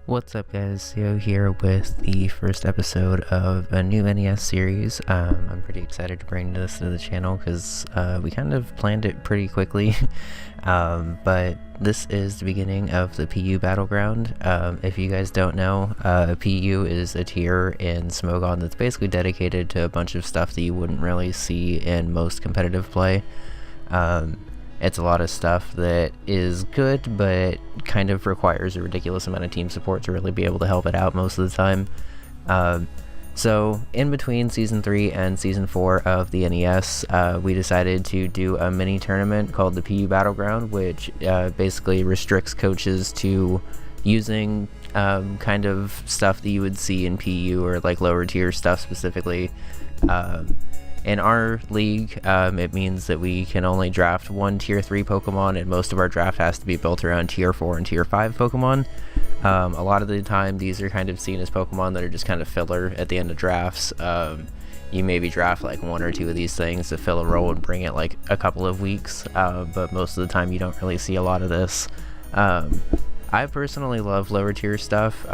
What's up, guys? So here with the first episode of a new NES series. I'm pretty excited to bring this to the channel because we kind of planned it pretty quickly. But this is the beginning of the PU Battleground. If you guys don't know, PU is a tier in Smogon that's basically dedicated to a bunch of stuff that you wouldn't really see in most competitive play. It's a lot of stuff that is good, but kind of requires a ridiculous amount of team support to really be able to help it out most of the time. So in between Season 3 and Season 4 of the NES, we decided to do a mini tournament called the PU Battleground, which basically restricts coaches to using kind of stuff that you would see in PU or like lower tier stuff specifically. In our league, it means that we can only draft one tier 3 Pokemon, and most of our draft has to be built around tier 4 and tier 5 Pokemon. A lot of the time, these are kind of seen as Pokemon that are just kind of filler at the end of drafts. You maybe draft like one or two of these things to fill a role and bring it like a couple of weeks, but most of the time you don't really see a lot of this. I personally love lower tier stuff.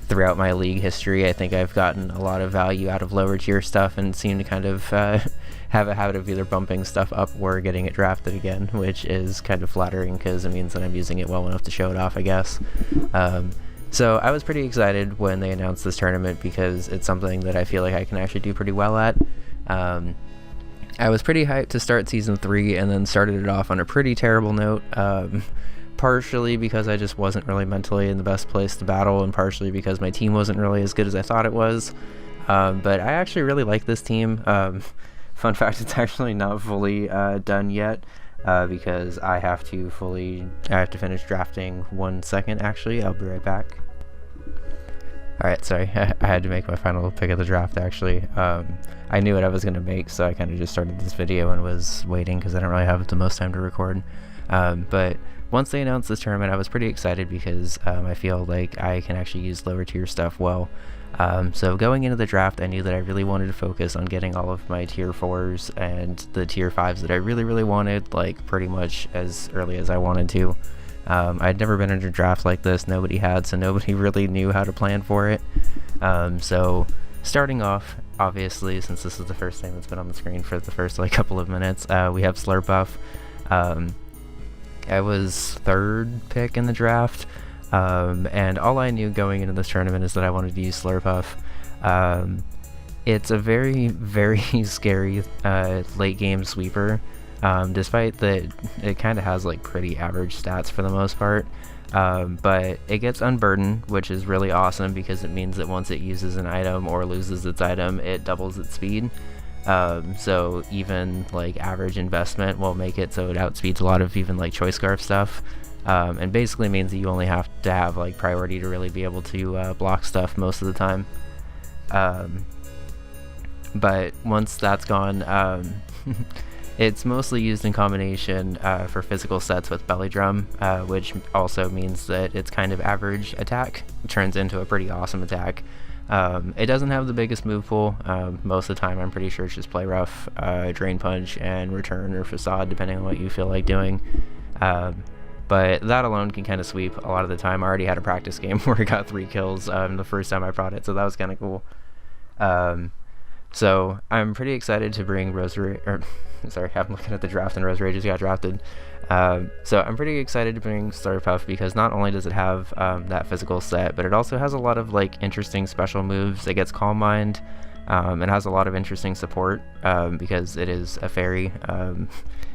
Throughout my league history, I think I've gotten a lot of value out of lower tier stuff and seem to kind of have a habit of either bumping stuff up or getting it drafted again, which is kind of flattering because it means that I'm using it well enough to show it off, I guess. So I was pretty excited when they announced this tournament because it's something that I feel like I can actually do pretty well at. I was pretty hyped to start Season 3 and then started it off on a pretty terrible note. Partially because I just wasn't really mentally in the best place to battle, and partially because my team wasn't really as good as I thought it was. But I actually really like this team. Fun fact, it's actually not fully done yet because I have to finish drafting 1 second actually. I'll be right back. Alright, sorry, I had to make my final pick of the draft actually. I knew what I was going to make, so I kind of just started this video and was waiting because I don't really have the most time to record. But once they announced this tournament, I was pretty excited because I feel like I can actually use lower tier stuff well. So going into the draft, I knew that I really wanted to focus on getting all of my tier 4s and the tier 5s that I really wanted, like pretty much as early as I wanted to. I'd never been in a draft like this, nobody had, so nobody really knew how to plan for it. So starting off, obviously, since this is the first thing that's been on the screen for the first like couple of minutes, we have Slurpuff. I was third pick in the draft, and all I knew going into this tournament is that I wanted to use Slurpuff. It's a very scary late game sweeper, despite that it kind of has like pretty average stats for the most part. But it gets Unburden, which is really awesome because it means that once it uses an item or loses its item, it doubles its speed. So even like average investment will make it so it outspeeds a lot of even like Choice Scarf stuff, and basically means that you only have to have like priority to really be able to block stuff most of the time. But once that's gone, it's mostly used in combination for physical sets with Belly Drum, which also means that it's kind of average attack turns into a pretty awesome attack. It doesn't have the biggest move pool. Most of the time I'm pretty sure it's just Play Rough, Drain Punch, and Return or Facade depending on what you feel like doing. But that alone can kind of sweep a lot of the time. I already had a practice game where I got 3 kills the first time I brought it, so that was kind of cool. So I'm pretty excited to bring sorry, I'm looking at the draft and Roserade just got drafted. So I'm pretty excited to bring Slurpuff because not only does it have that physical set, but it also has a lot of like interesting special moves. It gets Calm Mind. It has a lot of interesting support because it is a fairy.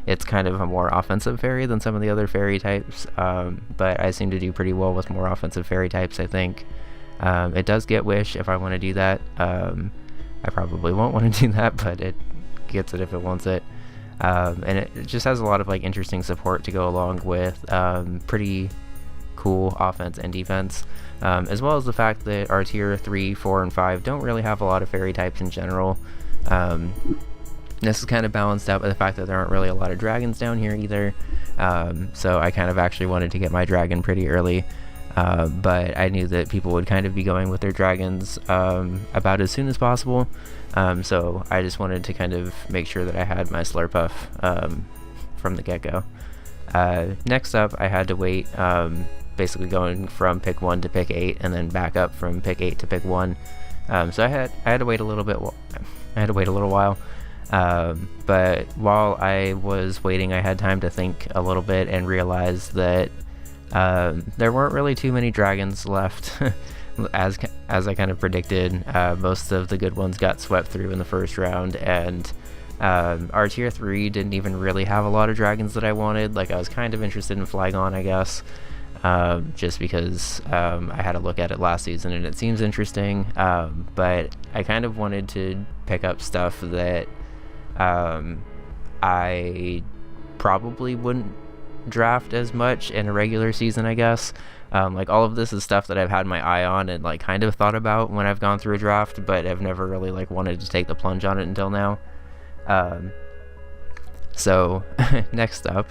It's kind of a more offensive fairy than some of the other fairy types, but I seem to do pretty well with more offensive fairy types, I think. It does get Wish if I want to do that. I probably won't want to do that, but it gets it if it wants it. And it just has a lot of like interesting support to go along with pretty cool offense and defense, as well as the fact that our tier 3, 4, and 5 don't really have a lot of fairy types in general. This is kind of balanced out by the fact that there aren't really a lot of dragons down here either, so I kind of actually wanted to get my dragon pretty early. But I knew that people would kind of be going with their dragons about as soon as possible, so I just wanted to kind of make sure that I had my Slurpuff from the get-go. Next up, I had to wait basically going from pick 1 to pick 8 and then back up from pick 8 to pick 1. So I had to wait a little bit. I had to wait a little while. But while I was waiting, I had time to think a little bit and realize that there weren't really too many dragons left. as I kind of predicted, most of the good ones got swept through in the first round, and our tier 3 didn't even really have a lot of dragons that I wanted. Like, I was kind of interested in Flygon, I guess, just because I had a look at it last season and it seems interesting, but I kind of wanted to pick up stuff that I probably wouldn't draft as much in a regular season, I guess. Like, all of this is stuff that I've had my eye on and like kind of thought about when I've gone through a draft, but I've never really like wanted to take the plunge on it until now. So next up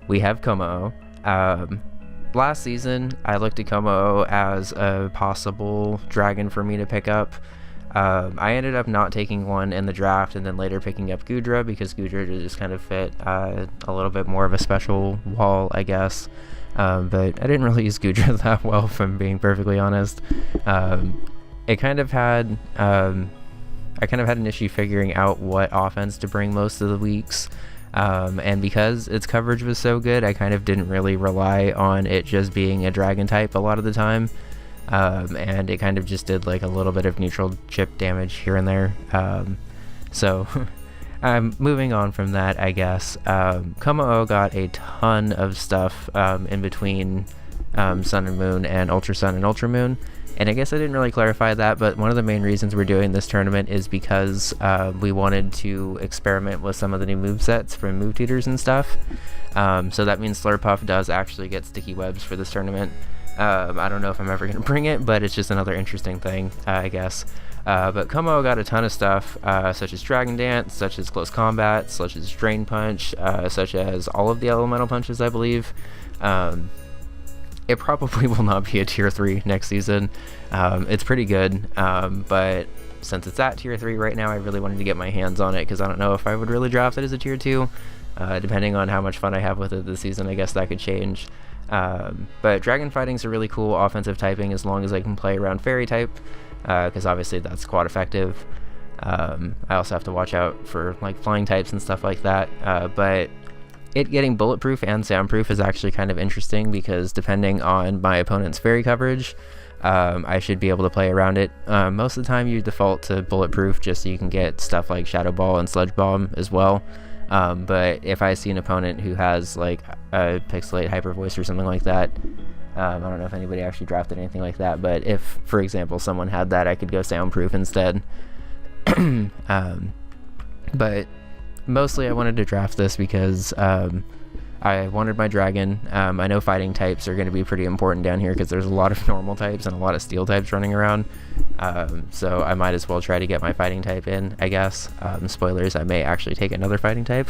we have kommo-o. Last season I looked at kommo-o as a possible dragon for me to pick up. I ended up not taking one in the draft and then later picking up Goodra because Goodra just kind of fit a little bit more of a special wall, I guess. But I didn't really use Goodra that well, if I'm being perfectly honest. It kind of had I kind of had an issue figuring out what offense to bring most of the weeks, and because its coverage was so good, I kind of didn't really rely on it just being a dragon type a lot of the time, and it kind of just did like a little bit of neutral chip damage here and there. So moving on from that, I guess, kommo-o got a ton of stuff in between Sun and Moon and Ultra Sun and Ultra Moon. And I guess I didn't really clarify that, but one of the main reasons we're doing this tournament is because we wanted to experiment with some of the new movesets from move tutors and stuff. So that means Slurpuff does actually get sticky webs for this tournament. I don't know if I'm ever going to bring it, but it's just another interesting thing, I guess. But kommo-o got a ton of stuff, such as Dragon Dance, such as Close Combat, such as Drain Punch, such as all of the Elemental Punches, I believe. It probably will not be a tier 3 next season. It's pretty good, but since it's at tier 3 right now, I really wanted to get my hands on it because I don't know if I would really draft it as a tier 2. Depending on how much fun I have with it this season, I guess that could change. But Dragon Fighting's a really cool offensive typing as long as I can play around Fairy type, because obviously that's quite effective. I also have to watch out for like flying types and stuff like that, but it getting bulletproof and soundproof is actually kind of interesting because depending on my opponent's fairy coverage, I should be able to play around it. Most of the time you default to bulletproof just so you can get stuff like Shadow Ball and Sludge Bomb as well. But if I see an opponent who has like a Pixelate Hyper Voice or something like that, I don't know if anybody actually drafted anything like that, but if, for example, someone had that, I could go soundproof instead. But mostly I wanted to draft this because I wanted my dragon. I know fighting types are going to be pretty important down here because there's a lot of normal types and a lot of steel types running around, so I might as well try to get my fighting type in, I guess. Spoilers, I may actually take another fighting type.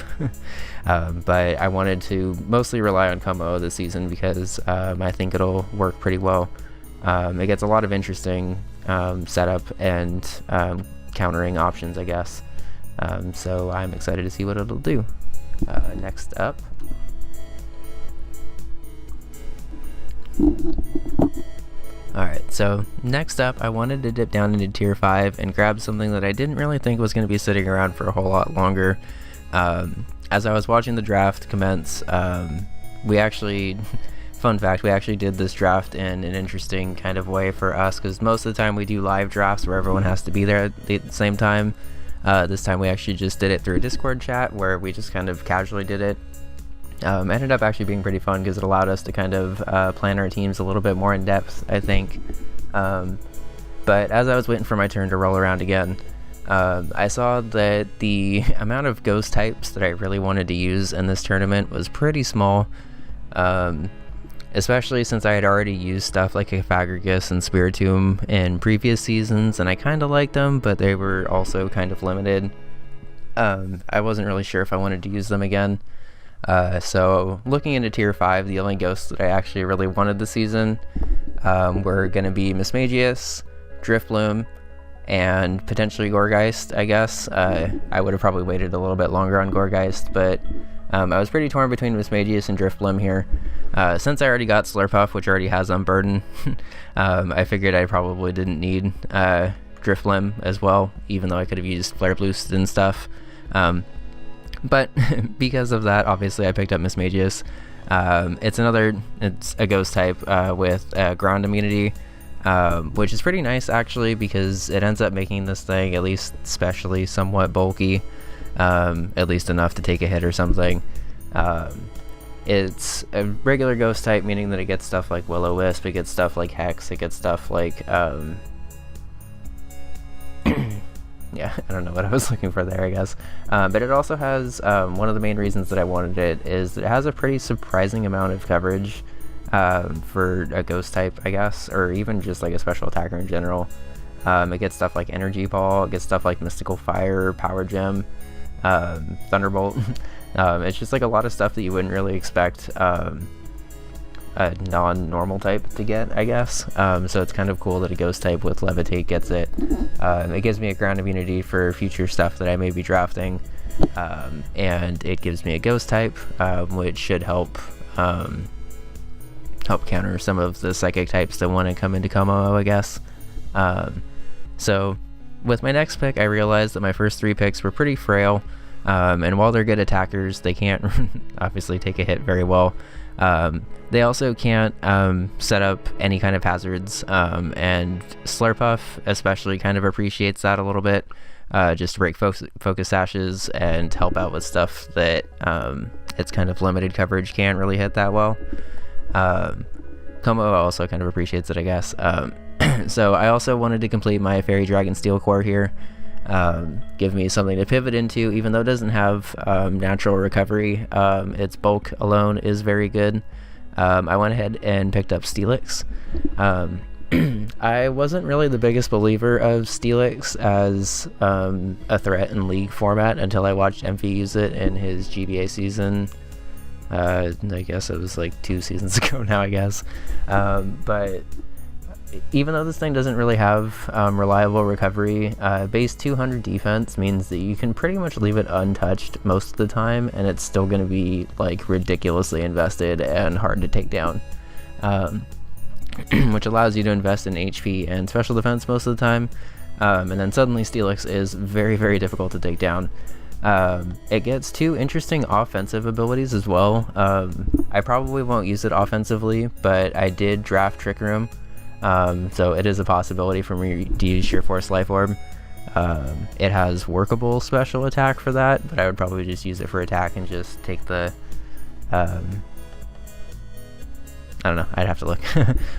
But I wanted to mostly rely on kommo-o this season because I think it'll work pretty well. It gets a lot of interesting setup and countering options, I guess. So I'm excited to see what it'll do. Next up, alright, so next up I wanted to dip down into tier 5 and grab something that I didn't really think was going to be sitting around for a whole lot longer. As I was watching the draft commence, we actually fun fact, we actually did this draft in an interesting kind of way for us because most of the time we do live drafts where everyone has to be there at the same time. This time we actually just did it through a Discord chat where we just kind of casually did it. Ended up actually being pretty fun because it allowed us to kind of plan our teams a little bit more in depth, I think. But as I was waiting for my turn to roll around again, I saw that the amount of ghost types that I really wanted to use in this tournament was pretty small. Especially since I had already used stuff like Aphagrigus and Spiritomb in previous seasons, and I kind of liked them, but they were also kind of limited. I wasn't really sure if I wanted to use them again. So looking into tier 5, the only ghosts that I actually really wanted this season were going to be Mismagius, Drifloon, and potentially Gourgeist, I guess. I would have probably waited a little bit longer on Gourgeist, but I was pretty torn between Mismagius and Drifloon here. Since I already got Slurpuff, which already has Unburden, I figured I probably didn't need Drifblim as well, even though I could have used Flare Boost and stuff. But because of that, obviously I picked up Mismagius. It's a ghost type with ground immunity, which is pretty nice actually, because it ends up making this thing, at least specially, somewhat bulky, at least enough to take a hit or something. It's a regular ghost type, meaning that it gets stuff like Will-O-Wisp, it gets stuff like Hex, it gets stuff like yeah, I don't know what I was looking for there, I guess. But it also has, one of the main reasons that I wanted it is that it has a pretty surprising amount of coverage for a ghost type, I guess, or even just like a special attacker in general. It gets stuff like Energy Ball, it gets stuff like Mystical Fire, Power Gem, Thunderbolt. It's just like a lot of stuff that you wouldn't really expect a non-normal type to get, I guess. So it's kind of cool that a ghost type with Levitate gets it. It gives me a ground immunity for future stuff that I may be drafting, and it gives me a ghost type, which should help counter some of the psychic types that want to come into kommo-o, I guess. So with my next pick, I realized that my first 3 picks were pretty frail. And while they're good attackers, they can't obviously take a hit very well. They also can't set up any kind of hazards, and Slurpuff especially kind of appreciates that a little bit, just to break focus sashes and help out with stuff that its kind of limited coverage can't really hit that well. kommo-o also kind of appreciates it, I guess. So I also wanted to complete my Fairy Dragon Steel Core here. Give me something to pivot into, even though it doesn't have natural recovery. Its bulk alone is very good. I went ahead and picked up Steelix. I wasn't really the biggest believer of Steelix as a threat in League format until I watched Emphy use it in his GBA season. I guess it was like 2 seasons ago now, I guess. But even though this thing doesn't really have reliable recovery, base 200 defense means that you can pretty much leave it untouched most of the time, and it's still going to be like ridiculously invested and hard to take down, which allows you to invest in HP and special defense most of the time, and then suddenly Steelix is very, very difficult to take down. It gets 2 interesting offensive abilities as well. I probably won't use it offensively, but I did draft Trick Room. So it is a possibility for me to use Sheer Force Life Orb. It has workable special attack for that, but I would probably just use it for attack and just take the, I don't know, I'd have to look.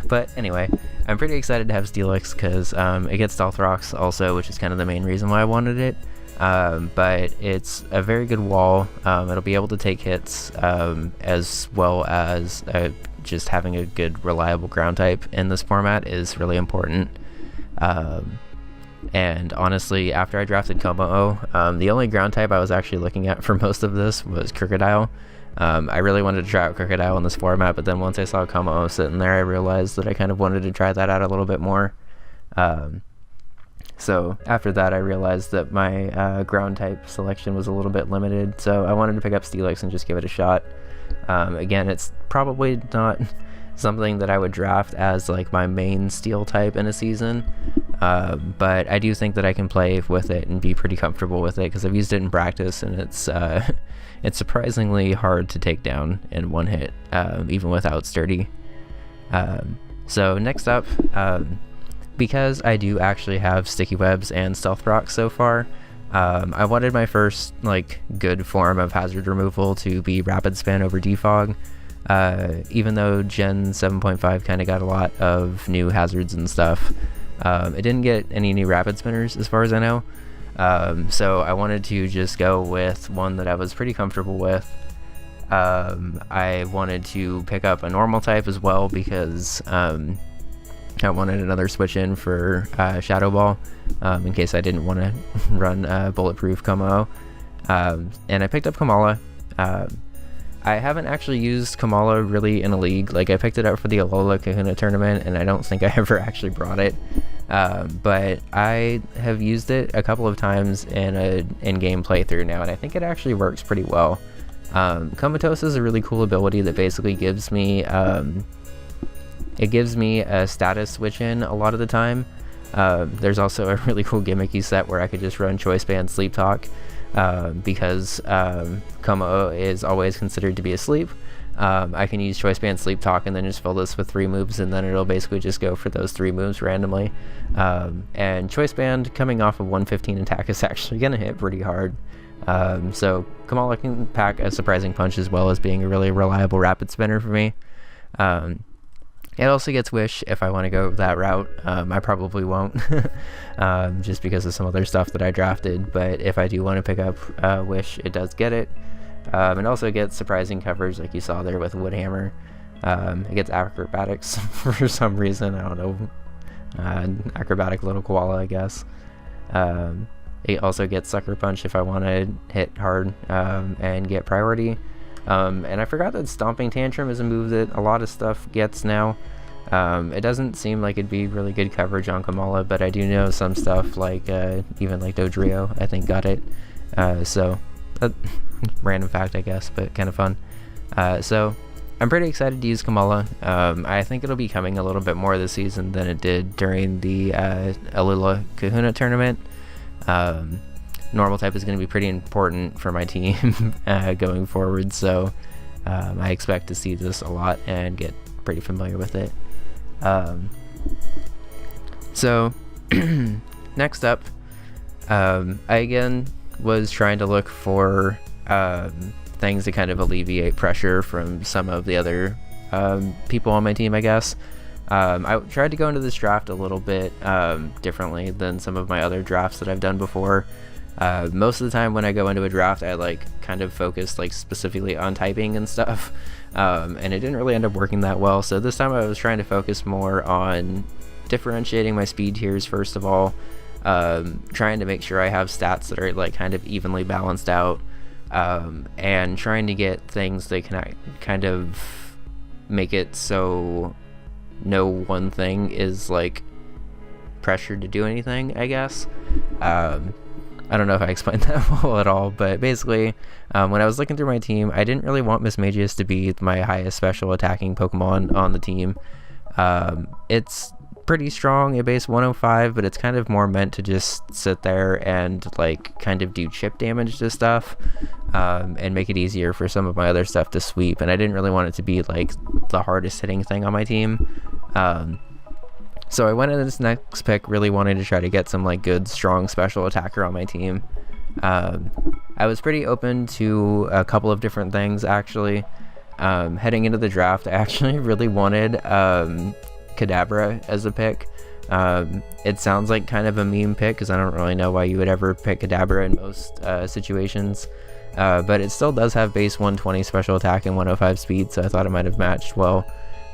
But anyway, I'm pretty excited to have Steelix because it gets Stealth Rocks also, which is kind of the main reason why I wanted it. But it's a very good wall. It'll be able to take hits, as well as just having a good reliable ground type in this format is really important. And honestly, after I drafted kommo-o, the only ground type I was actually looking at for most of this was Crocodile. I really wanted to try out Crocodile in this format, but then once I saw kommo-o sitting there, I realized that I kind of wanted to try that out a little bit more. So after that, I realized that my ground type selection was a little bit limited, so I wanted to pick up Steelix and just give it a shot. Again, it's probably not something that I would draft as like my main steel type in a season, but I do think that I can play with it and be pretty comfortable with it because I've used it in practice, and it's surprisingly hard to take down in one hit, even without Sturdy. So next up, because I do actually have Sticky Webs and Stealth Rocks so far, I wanted my first like good form of hazard removal to be Rapid Spin over Defog. Even though Gen 7.5 kind of got a lot of new hazards and stuff, it didn't get any new Rapid Spinners as far as I know. So I wanted to just go with one that I was pretty comfortable with. I wanted to pick up a normal type as well because I wanted another switch in for Shadow Ball, in case I didn't want to run bulletproof kommo-o. And I picked up Kamala. I haven't actually used Kamala really in a league. Like, I picked it up for the Alola Kahuna tournament, and I don't think I ever actually brought it. But I have used it a couple of times in a in-game playthrough now, and I think it actually works pretty well. Comatose is a really cool ability that basically gives me it gives me a status switch in a lot of the time. There's also a really cool gimmicky set where I could just run Choice Band Sleep Talk, because kommo-o is always considered to be asleep. I can use Choice Band Sleep Talk and then just fill this with 3 moves, and then it'll basically just go for those 3 moves randomly. And Choice Band coming off of 115 attack is actually going to hit pretty hard. So kommo-o can pack a surprising punch as well as being a really reliable rapid spinner for me. It also gets Wish if I want to go that route. I probably won't, just because of some other stuff that I drafted, but if I do want to pick up Wish, it does get it. It also gets surprising coverage like you saw there with Woodhammer. It gets Acrobatics for some reason, I don't know. Acrobatic little koala, I guess. It also gets Sucker Punch if I want to hit hard and get priority. And I forgot that Stomping Tantrum is a move that a lot of stuff gets now. It doesn't seem like it'd be really good coverage on kommo-o, but I do know some stuff like even like Dodrio I think got it. So random fact I guess, but kind of fun. So I'm pretty excited to use kommo-o. I think it'll be coming a little bit more this season than it did during the Alula Kahuna tournament. Normal type is going to be pretty important for my team going forward, so I expect to see this a lot and get pretty familiar with it. So next up, I again was trying to look for things to kind of alleviate pressure from some of the other people on my team, I guess. I tried to go into this draft a little bit differently than some of my other drafts that I've done before. Most of the time when I go into a draft, I like kind of focus like specifically on typing and stuff, and it didn't really end up working that well. So this time I was trying to focus more on differentiating my speed tiers first of all, trying to make sure I have stats that are like kind of evenly balanced out, and trying to get things that can kind of make it so no one thing is like pressured to do anything, I guess. I don't know if I explained that well at all, but basically, when I was looking through my team, I didn't really want Mismagius to be my highest special attacking Pokemon on the team. It's pretty strong at base 105, but it's kind of more meant to just sit there and like kind of do chip damage to stuff, and make it easier for some of my other stuff to sweep, and I didn't really want it to be like the hardest hitting thing on my team. So I went into this next pick really wanting to try to get some like good strong special attacker on my team. I was pretty open to a couple of different things actually. Heading into the draft, I actually really wanted Kadabra as a pick. It sounds like kind of a meme pick because I don't really know why you would ever pick Kadabra in most situations, but it still does have base 120 special attack and 105 speed, so I thought it might have matched well.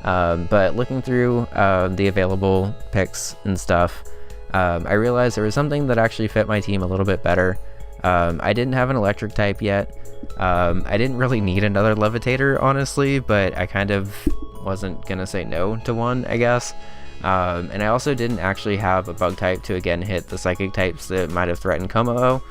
But looking through the available picks and stuff, I realized there was something that actually fit my team a little bit better. I didn't have an electric type yet. I didn't really need another levitator, honestly, but I kind of wasn't gonna say no to one, I guess. And I also didn't actually have a bug type to again hit the psychic types that might have threatened kommo-o.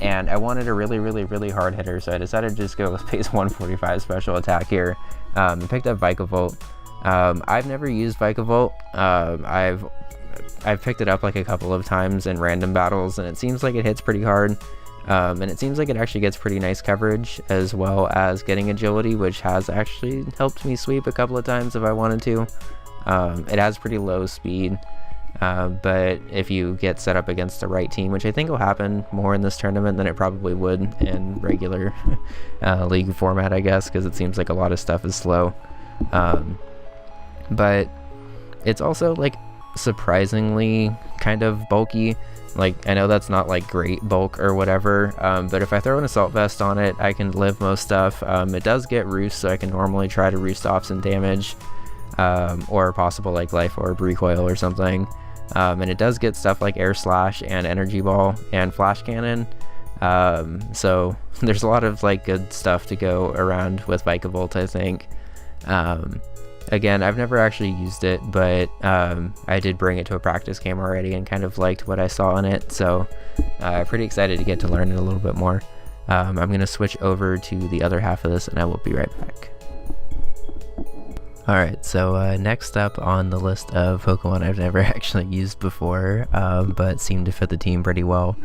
And I wanted a really hard hitter, so I decided to just go with base 145 special attack here. I picked up Vikavolt. I've never used Vikavolt. I've picked it up like a couple of times in random battles, and it seems like it hits pretty hard. And it seems like it actually gets pretty nice coverage as well as getting agility, which has actually helped me sweep a couple of times if I wanted to. It has pretty low speed, but if you get set up against the right team, which I think will happen more in this tournament than it probably would in regular league format, I guess, because it seems like a lot of stuff is slow. But it's also like surprisingly kind of bulky. Like, I know that's not like great bulk or whatever, but if I throw an assault vest on it, I can live most stuff. It does get roost, so I can normally try to roost off some damage, or possible like life orb recoil or something. And it does get stuff like air slash and energy ball and flash cannon. So there's a lot of like good stuff to go around with Vikavolt, I think. Again, I've never actually used it, but I did bring it to a practice game already and kind of liked what I saw in it, so pretty excited to get to learn it a little bit more. I'm going to switch over to the other half of this and I will be right back. Alright, so next up on the list of Pokemon I've never actually used before, but seem to fit the team pretty well.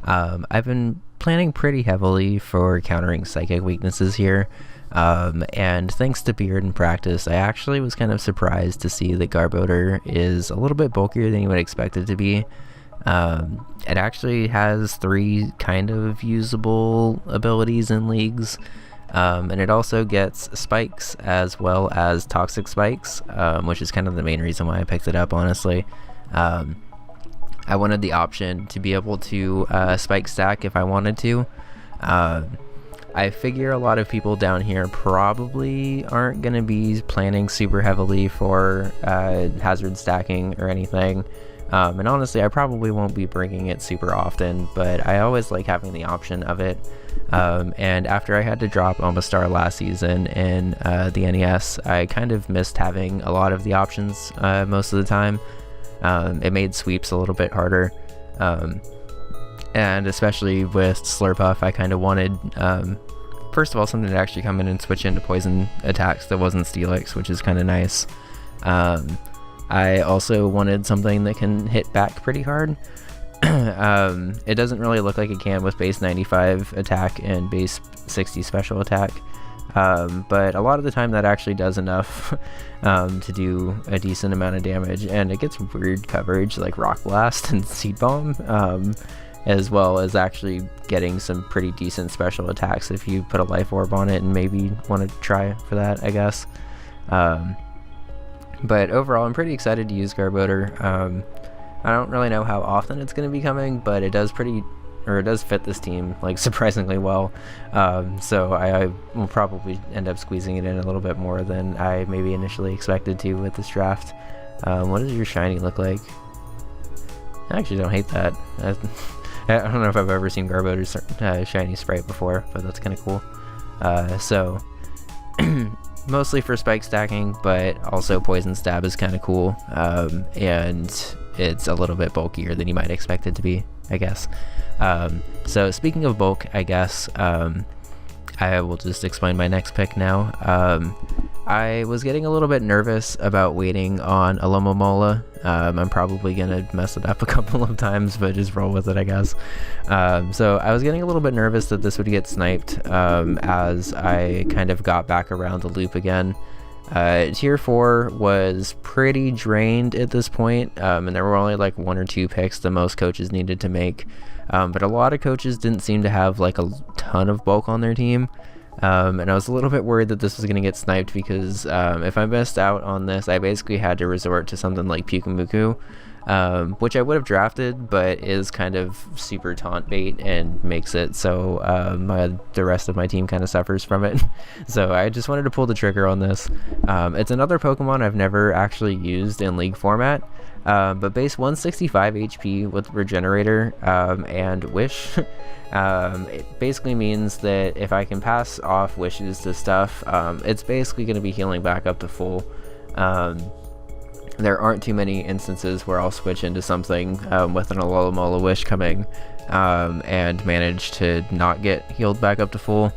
I've been planning pretty heavily for countering psychic weaknesses here, and thanks to Beard and practice, I actually was kind of surprised to see that Garbodor is a little bit bulkier than you would expect it to be. It actually has 3 kind of usable abilities in leagues. And it also gets spikes as well as toxic spikes, which is kind of the main reason why I picked it up, honestly. I wanted the option to be able to spike stack if I wanted to. I figure a lot of people down here probably aren't going to be planning super heavily for hazard stacking or anything. And honestly, I probably won't be bringing it super often, but I always like having the option of it. And after I had to drop Omastar last season in the NES, I kind of missed having a lot of the options most of the time. It made sweeps a little bit harder. And especially with Slurpuff, I kind of wanted, first of all, something to actually come in and switch into poison attacks that wasn't Steelix, which is kind of nice. I also wanted something that can hit back pretty hard. It doesn't really look like it can with base 95 attack and base 60 special attack, but a lot of the time that actually does enough to do a decent amount of damage, and it gets weird coverage like Rock Blast and Seed Bomb, as well as actually getting some pretty decent special attacks if you put a Life Orb on it and maybe want to try for that, I guess. But overall, I'm pretty excited to use Garbodor. I don't really know how often it's going to be coming, but it does fit this team like surprisingly well. So I will probably end up squeezing it in a little bit more than I maybe initially expected to with this draft. What does your shiny look like? I actually don't hate that. I don't know if I've ever seen Garbodor's shiny sprite before, but that's kind of cool. So mostly for spike stacking, but also Poison Stab is kind of cool, and it's a little bit bulkier than you might expect it to be, I guess. So speaking of bulk, I guess I will just explain my next pick now. I was getting a little bit nervous about waiting on Alomomola. I'm probably gonna mess it up a couple of times, but just roll with it, I guess. So I was getting a little bit nervous that this would get sniped as I kind of got back around the loop again. Tier 4 was pretty drained at this point, and there were only like 1 or 2 picks that most coaches needed to make. But a lot of coaches didn't seem to have like a ton of bulk on their team. And I was a little bit worried that this was going to get sniped because if I missed out on this, I basically had to resort to something like Pyukumuku, which I would have drafted, but is kind of super taunt bait and makes it so the rest of my team kind of suffers from it. So I just wanted to pull the trigger on this. It's another Pokemon I've never actually used in League format, but base 165 HP with Regenerator and Wish. It basically means that if I can pass off wishes to stuff, it's basically going to be healing back up to full. There aren't too many instances where I'll switch into something with an Alomomola Wish coming and manage to not get healed back up to full.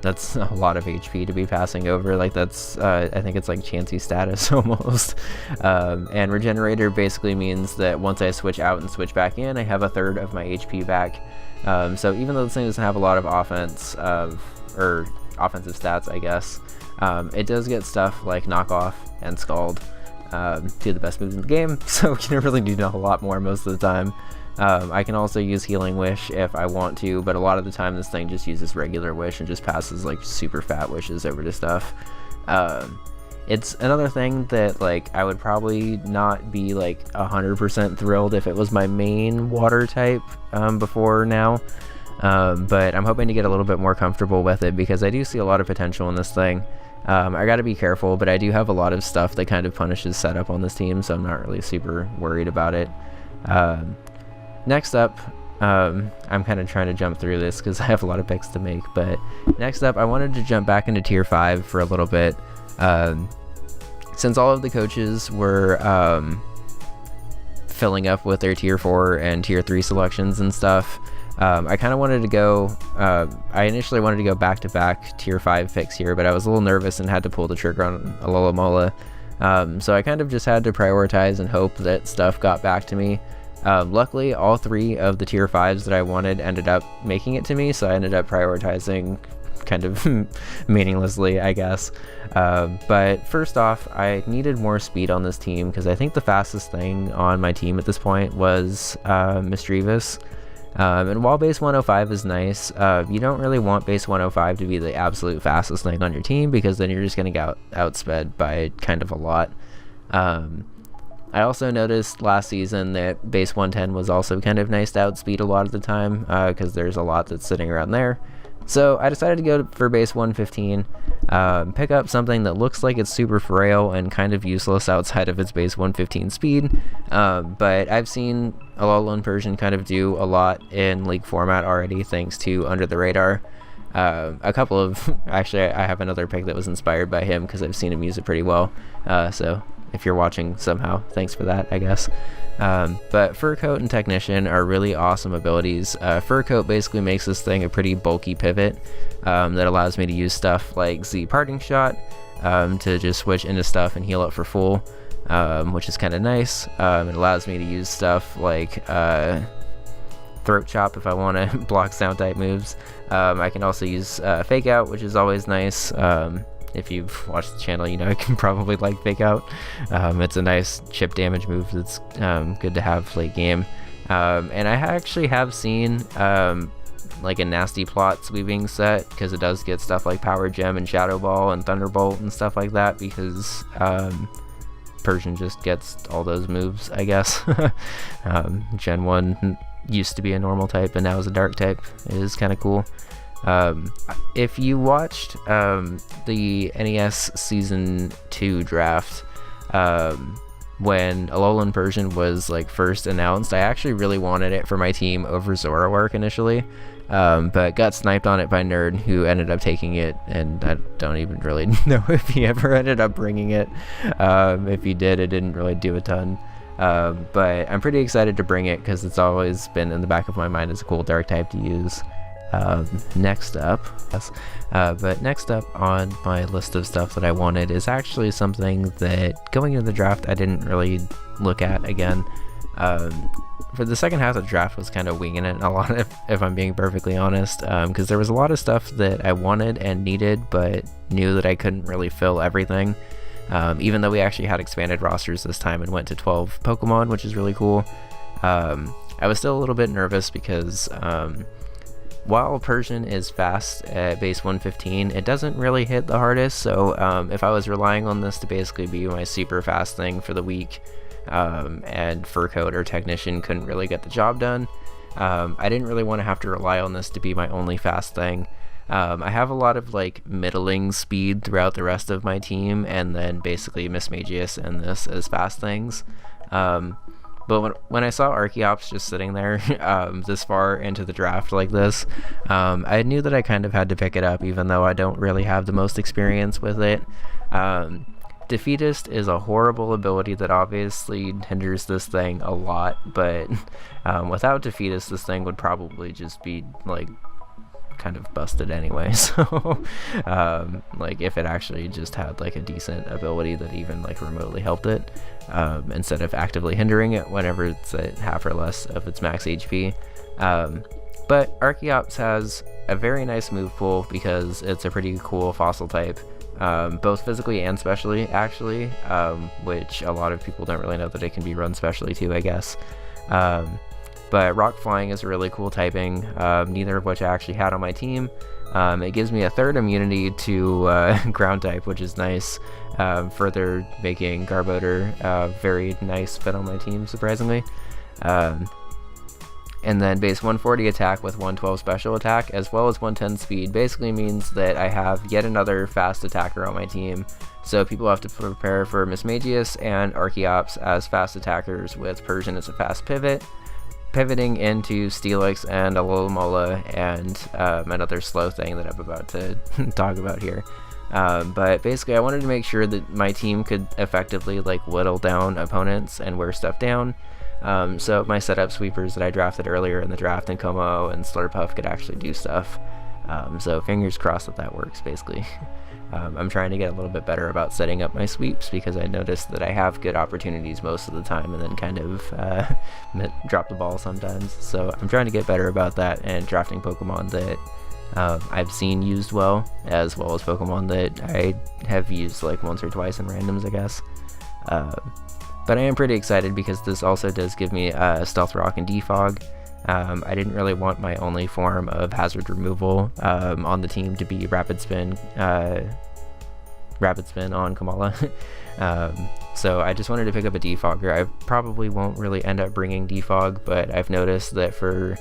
That's a lot of HP to be passing over. Like that's, I think it's like Chansey status almost. And Regenerator basically means that once I switch out and switch back in, I have a third of my HP back. So even though this thing doesn't have a lot of offense, or offensive stats, I guess, it does get stuff like Knock Off and Scald, two of the best moves in the game, so you don't really need a whole lot more most of the time. I can also use Healing Wish if I want to, but a lot of the time this thing just uses regular Wish and just passes like super fat wishes over to stuff. It's another thing that like I would probably not be like 100% thrilled if it was my main water type before now, but I'm hoping to get a little bit more comfortable with it because I do see a lot of potential in this thing. I gotta be careful, but I do have a lot of stuff that kind of punishes setup on this team, so I'm not really super worried about it. Next up, I'm kind of trying to jump through this because I have a lot of picks to make, but next up I wanted to jump back into tier 5 for a little bit. Since all of the coaches were filling up with their tier 4 and tier 3 selections and stuff, I kind of wanted to go, I initially wanted to go back-to-back tier 5 picks here, but I was a little nervous and had to pull the trigger on Alola Mola. So I kind of just had to prioritize and hope that stuff got back to me. Luckily, all 3 of the tier 5s that I wanted ended up making it to me, so I ended up prioritizing kind of meaninglessly, I guess. But first off, I needed more speed on this team because I think the fastest thing on my team at this point was Mischievous. And while base 105 is nice, you don't really want base 105 to be the absolute fastest thing on your team, because then you're just going to get outsped by kind of a lot. I also noticed last season that base 110 was also kind of nice to outspeed a lot of the time, because there's a lot that's sitting around there. So I decided to go for base 115, pick up something that looks like it's super frail and kind of useless outside of its base 115 speed, but I've seen Alolan Persian kind of do a lot in League format already, thanks to Under the Radar. Actually, I have another pick that was inspired by him because I've seen him use it pretty well, so if you're watching somehow, thanks for that, I guess. But Fur Coat and Technician are really awesome abilities. Fur Coat basically makes this thing a pretty bulky pivot that allows me to use stuff like Z Parting Shot to just switch into stuff and heal up for full, which is kind of nice. It allows me to use stuff like Throat Chop if I want to block sound type moves. I can also use Fake Out, which is always nice. If you've watched the channel, you know I can probably like Fake Out. It's a nice chip damage move that's good to have late game. And I actually have seen like a Nasty Plot sweeping set, because it does get stuff like Power Gem and Shadow Ball and Thunderbolt and stuff like that, because Persian just gets all those moves, I guess. Gen 1 used to be a normal type and now is a dark type. It is kind of cool. If you watched the NES Season 2 draft, when Alolan Persian was like first announced, I actually really wanted it for my team over Zoroark initially, but got sniped on it by Nerd, who ended up taking it, and I don't even really know if he ever ended up bringing it. If he did, it didn't really do a ton. But I'm pretty excited to bring it because it's always been in the back of my mind as a cool dark type to use. Next up on my list of stuff that I wanted is actually something that going into the draft I didn't really look at again. For the second half of the draft was kind of winging it a lot, if I'm being perfectly honest, because there was a lot of stuff that I wanted and needed but knew that I couldn't really fill everything, even though we actually had expanded rosters this time and went to 12 Pokemon, which is really cool. I was still a little bit nervous because while Persian is fast at base 115, it doesn't really hit the hardest, so if I was relying on this to basically be my super fast thing for the week, and Fur Coat or Technician couldn't really get the job done, I didn't really want to have to rely on this to be my only fast thing. I have a lot of like middling speed throughout the rest of my team, and then basically Mismagius and this as fast things. But when I saw Archeops just sitting there this far into the draft like this, I knew that I kind of had to pick it up, even though I don't really have the most experience with it. Defeatist is a horrible ability that obviously hinders this thing a lot, but without Defeatist, this thing would probably just be like kind of busted anyway. So like if it actually just had like a decent ability that even like remotely helped it, instead of actively hindering it whenever it's at half or less of its max HP. But Archeops has a very nice move pool because it's a pretty cool fossil type, both physically and specially actually, which a lot of people don't really know that it can be run specially too, I guess. But Rock Flying is a really cool typing, neither of which I actually had on my team. It gives me a third immunity to ground type, which is nice, further making Garbodor a very nice fit on my team, surprisingly. And then base 140 attack with 112 special attack, as well as 110 speed, basically means that I have yet another fast attacker on my team. So people have to prepare for Mismagius and Archeops as fast attackers, with Persian as a fast pivot, pivoting into Steelix and Alomola and another slow thing that I'm about to talk about here. But basically I wanted to make sure that my team could effectively like whittle down opponents and wear stuff down. So my setup sweepers that I drafted earlier in the draft in kommo-o and Slurpuff could actually do stuff. So fingers crossed that works, basically. I'm trying to get a little bit better about setting up my sweeps because I noticed that I have good opportunities most of the time and then kind of drop the ball sometimes. So I'm trying to get better about that and drafting Pokemon that I've seen used well as Pokemon that I have used like once or twice in randoms, I guess. But I am pretty excited because this also does give me Stealth Rock and Defog. I didn't really want my only form of hazard removal on the team to be Rapid Spin on Kamala. So I just wanted to pick up a Defogger. I probably won't really end up bringing Defog, but I've noticed that for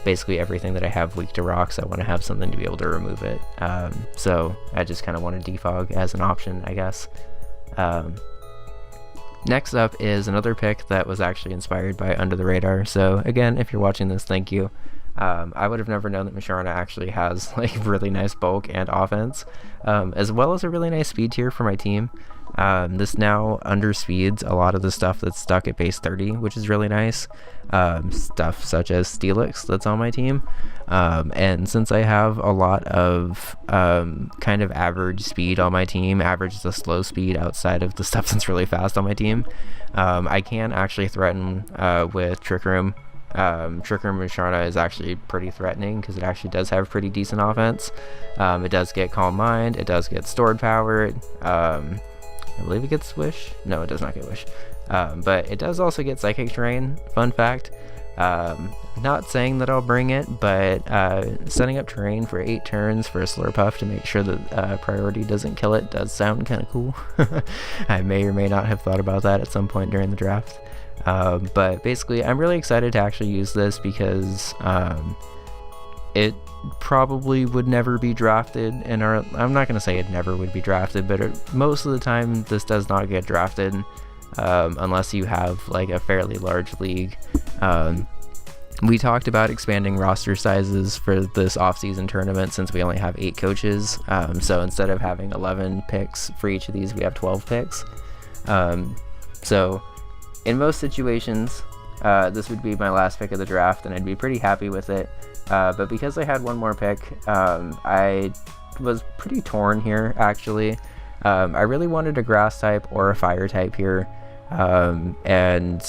basically everything that I have weak to rocks, I want to have something to be able to remove it. So I just kind of wanted Defog as an option, I guess. Next up is another pick that was actually inspired by Under the Radar. So again, if you're watching this, thank you. I would have never known that Musharna actually has like really nice bulk and offense, as well as a really nice speed tier for my team. This now underspeeds a lot of the stuff that's stuck at base 30, which is really nice. Stuff such as Steelix that's on my team. And since I have a lot of kind of average speed on my team, average is a slow speed outside of the stuff that's really fast on my team, I can actually threaten with Trick Room. Trick Room Musharna is actually pretty threatening because it actually does have pretty decent offense. It does get Calm Mind, it does get Stored Power, I believe it gets Wish. No, it does not get Wish. But it does also get Psychic Terrain, fun fact. Not saying that I'll bring it, but setting up terrain for 8 turns for a Slurpuff to make sure that priority doesn't kill it does sound kind of cool. I may or may not have thought about that at some point during the draft. But basically, I'm really excited to actually use this because it probably would never be drafted in our... I'm not going to say it never would be drafted, but most of the time this does not get drafted unless you have like a fairly large league. We talked about expanding roster sizes for this off-season tournament since we only have 8 coaches. So instead of having 11 picks for each of these, we have 12 picks. So in most situations, this would be my last pick of the draft, and I'd be pretty happy with it. But because I had one more pick, I was pretty torn here, actually. I really wanted a grass type or a fire type here, and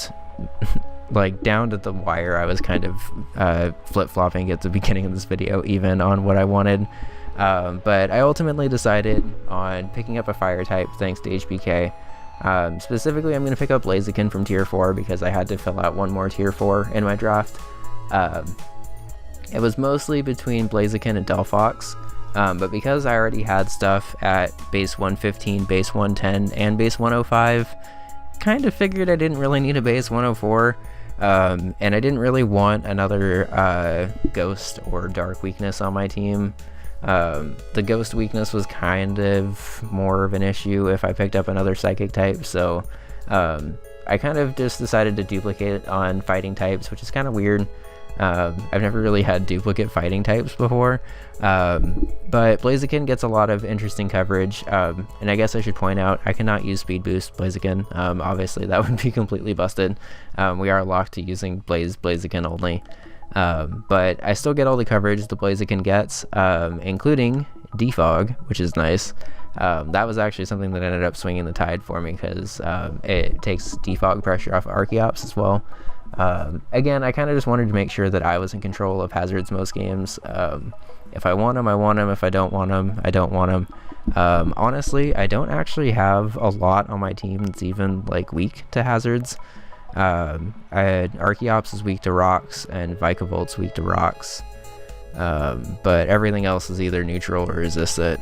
like down to the wire, I was kind of flip-flopping at the beginning of this video, even on what I wanted. But I ultimately decided on picking up a fire type thanks to HBK. Specifically, I'm going to pick up Blaziken from tier 4 because I had to fill out one more tier 4 in my draft. It was mostly between Blaziken and Delphox, but because I already had stuff at base 115, base 110, and base 105, kind of figured I didn't really need a base 104, and I didn't really want another ghost or dark weakness on my team. The ghost weakness was kind of more of an issue if I picked up another psychic type, so I kind of just decided to duplicate it on fighting types, which is kind of weird. I've never really had duplicate fighting types before, but Blaziken gets a lot of interesting coverage, and I guess I should point out I cannot use Speed Boost Blaziken. Obviously that would be completely busted. We are locked to using Blaziken only, but I still get all the coverage the Blaziken gets, including Defog, which is nice. That was actually something that ended up swinging the tide for me because it takes defog pressure off Archeops as well. Again, I kind of just wanted to make sure that I was in control of hazards most games. If I want them, I want them. If I don't want them, I don't want them. Honestly, I don't actually have a lot on my team that's even like weak to hazards. Archeops is weak to rocks and Vikavolt weak to rocks. But everything else is either neutral or resist it,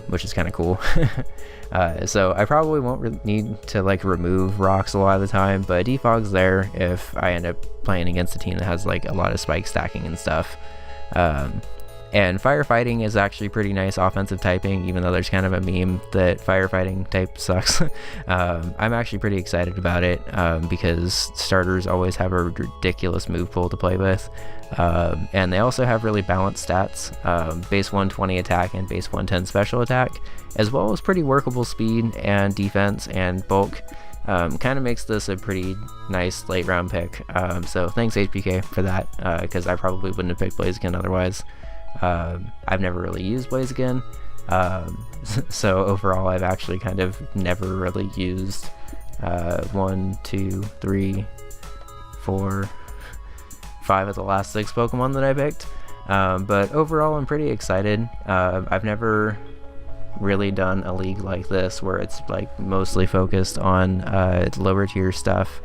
which is kind of cool. So I probably won't need to like remove rocks a lot of the time, but defog's there if I end up playing against a team that has like a lot of spike stacking and stuff. And firefighting is actually pretty nice offensive typing, even though there's kind of a meme that firefighting type sucks. I'm actually pretty excited about it because starters always have a ridiculous move pool to play with. And they also have really balanced stats, base 120 attack and base 110 special attack, as well as pretty workable speed and defense and bulk. kind of makes this a pretty nice late round pick. So thanks HPK for that, because I probably wouldn't have picked Blaziken otherwise. I've never really used Blaziken, so overall I've actually kind of never really used 1, 2, 3, 4, 5 of the last 6 Pokemon that I picked. But overall I'm pretty excited. I've never really done a league like this where it's like mostly focused on lower tier stuff.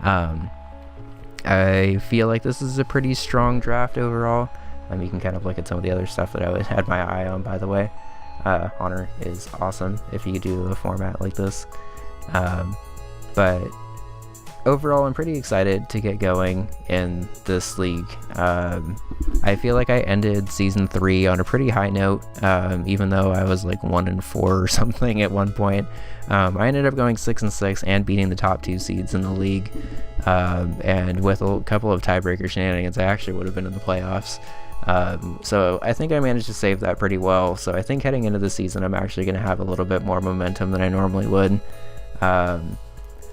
I feel like this is a pretty strong draft overall. You can kind of look at some of the other stuff that I had my eye on, by the way. Honor is awesome if you do a format like this. But overall I'm pretty excited to get going in this league. I feel like I ended season 3 on a pretty high note, even though I was like 1-4 or something at one point. I ended up going 6-6 and beating the top 2 seeds in the league, and with a couple of tiebreaker shenanigans I actually would have been in the playoffs. So I think I managed to save that pretty well. So I think heading into the season I'm actually going to have a little bit more momentum than I normally would.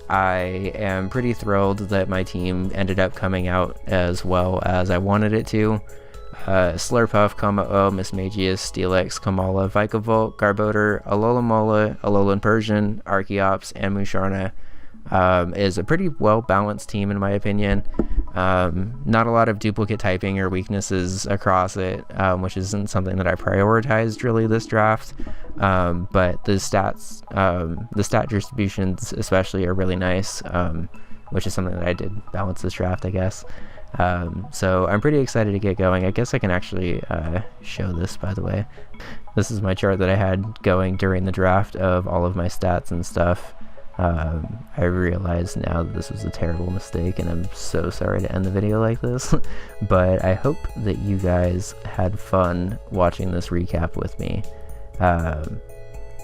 I am pretty thrilled that my team ended up coming out as well as I wanted it to. Slurpuff, kommo-o, Mismagius, Steelix, Komala, Vikavolt, Garbodor, Alolan Alolan Persian, Archeops, and Musharna is a pretty well balanced team in my opinion. Not a lot of duplicate typing or weaknesses across it, which isn't something that I prioritized really this draft. But the stat distributions especially are really nice, which is something that I did balance this draft, I guess. So I'm pretty excited to get going. I guess I can actually show this, by the way. This is my chart that I had going during the draft of all of my stats and stuff. I realize now that this was a terrible mistake and I'm so sorry to end the video like this, but I hope that you guys had fun watching this recap with me.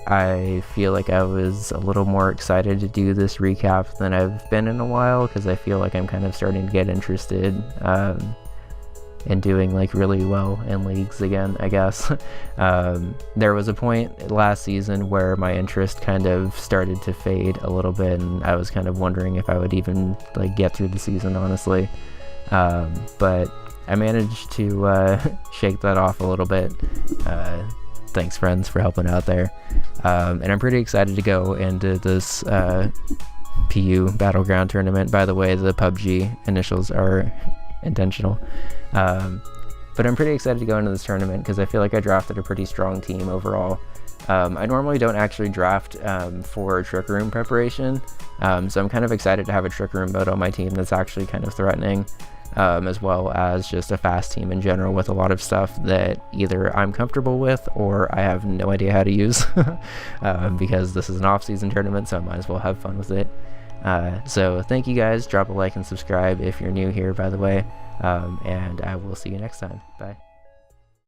I feel like I was a little more excited to do this recap than I've been in a while, because I feel like I'm kind of starting to get interested in doing like really well in leagues again, I guess. There was a point last season where my interest kind of started to fade a little bit, and I was kind of wondering if I would even like get through the season, honestly. But I managed to shake that off a little bit. Thanks friends for helping out there. And I'm pretty excited to go into this PU Battleground tournament. By the way, the PUBG initials are intentional. But I'm pretty excited to go into this tournament because I feel like I drafted a pretty strong team overall. I normally don't actually draft for Trick Room preparation, so I'm kind of excited to have a Trick Room mode on my team that's actually kind of threatening, as well as just a fast team in general with a lot of stuff that either I'm comfortable with or I have no idea how to use, because this is an off-season tournament, so I might as well have fun with it. So thank you guys. Drop a like and subscribe if you're new here, by the way, and I will see you next time. Bye.